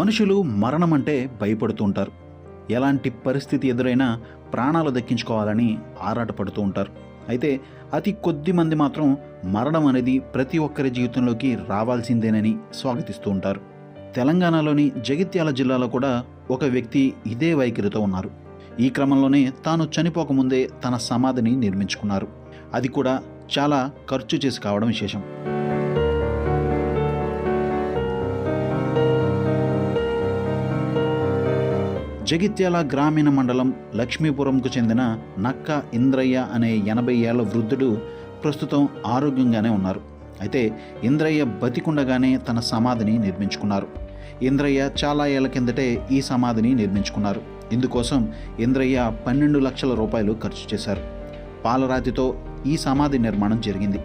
మనుషులు మరణం అంటే భయపడుతూ ఉంటారు. ఎలాంటి పరిస్థితి ఎదురైనా ప్రాణాలు దక్కించుకోవాలని ఆరాటపడుతూ ఉంటారు. అయితే అతి కొద్ది మంది మాత్రం మరణం అనేది ప్రతి ఒక్కరి జీవితంలోకి రావాల్సిందేనని స్వాగతిస్తూ ఉంటారు. తెలంగాణలోని జగిత్యాల జిల్లాలో కూడా ఒక వ్యక్తి ఇదే వైఖరితో ఉన్నారు. ఈ క్రమంలోనే తాను చనిపోకముందే తన సమాధిని నిర్మించుకున్నారు. అది కూడా చాలా ఖర్చు చేసి కావడం విశేషం. జగిత్యాల గ్రామీణ మండలం లక్ష్మీపురంకు చెందిన నక్క ఇంద్రయ్య అనే 80 ఏళ్ల వృద్ధుడు ప్రస్తుతం ఆరోగ్యంగానే ఉన్నారు. అయితే ఇంద్రయ్య బతికుండగానే తన సమాధిని నిర్మించుకున్నారు. ఇంద్రయ్య చాలా ఏళ్ల కిందటే ఈ సమాధిని నిర్మించుకున్నారు. ఇందుకోసం ఇంద్రయ్య 12 లక్షల రూపాయలు ఖర్చు చేశారు. పాలరాతితో ఈ సమాధి నిర్మాణం జరిగింది.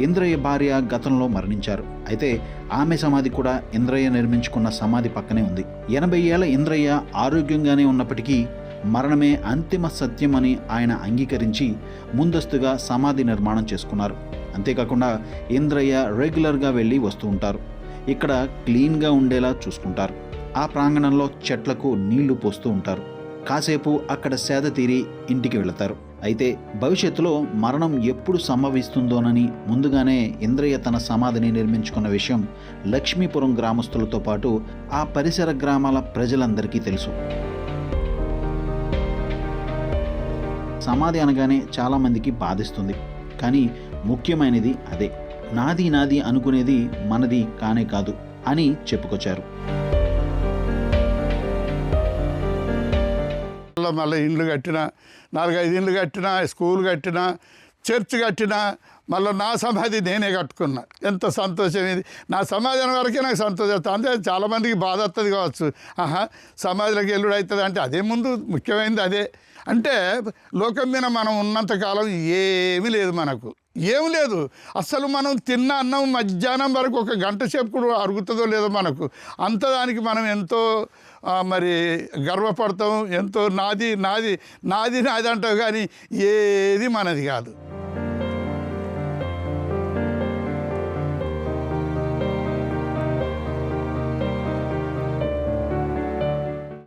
ఇంద్రయ్య భార్య గతంలో మరణించారు. అయితే ఆమె సమాధి కూడా ఇంద్రయ్య నిర్మించుకున్న సమాధి పక్కనే ఉంది. 80 ఏళ్ల ఇంద్రయ్య ఆరోగ్యంగానే ఉన్నప్పటికీ మరణమే అంతిమ సత్యం అని ఆయన అంగీకరించి ముందస్తుగా సమాధి నిర్మాణం చేసుకున్నారు. అంతేకాకుండా ఇంద్రయ్య రెగ్యులర్గా వెళ్ళి వస్తూ ఉంటారు. ఇక్కడ క్లీన్గా ఉండేలా చూసుకుంటారు. ఆ ప్రాంగణంలో చెట్లకు నీళ్లు పోస్తూ ఉంటారు. కాసేపు అక్కడ సేద తీరి ఇంటికి వెళతారు. అయితే భవిష్యత్తులో మరణం ఎప్పుడు సంభవిస్తుందోనని ముందుగానే ఇంద్రయ్య తన సమాధిని నిర్మించుకున్న విషయం లక్ష్మీపురం గ్రామస్తులతో పాటు ఆ పరిసర గ్రామాల ప్రజలందరికీ తెలుసు. సమాధి అనగానే చాలామందికి బాధిస్తుంది. కానీ ముఖ్యమైనది అదే, నాది నాది అనుకునేది మనది కానే కాదు అని చెప్పుకొచ్చారు. మళ్ళీ ఇండ్లు కట్టినా, 4-5 ఇండ్లు కట్టినా, స్కూల్ కట్టినా, చర్చ్ కట్టినా, మళ్ళీ నా సమాధి నేనే కట్టుకున్నా. ఎంత సంతోషం ఇది! నా సమాజం వరకే నాకు సంతోషం వస్తుంది. అంటే చాలామందికి బాధ వస్తుంది కావచ్చు, సమాధిలోకి ఎల్లుడు అవుతుంది అంటే అదే ముందు ముఖ్యమైనది అదే. అంటే లోకం మీద మనం ఉన్నంతకాలం ఏమీ లేదు, మనకు ఏం లేదు అసలు. మనం తిన్న అన్నం మధ్యాహ్నం వరకు 1 గంట సేపు కూడా అరుగుతుందో లేదో మనకు. అంత దానికి మనం ఎంతో మరి గర్వపడతాం, ఎంతో నాది నాది నాది నాది అంటావు, కానీ ఏది మనది కాదు.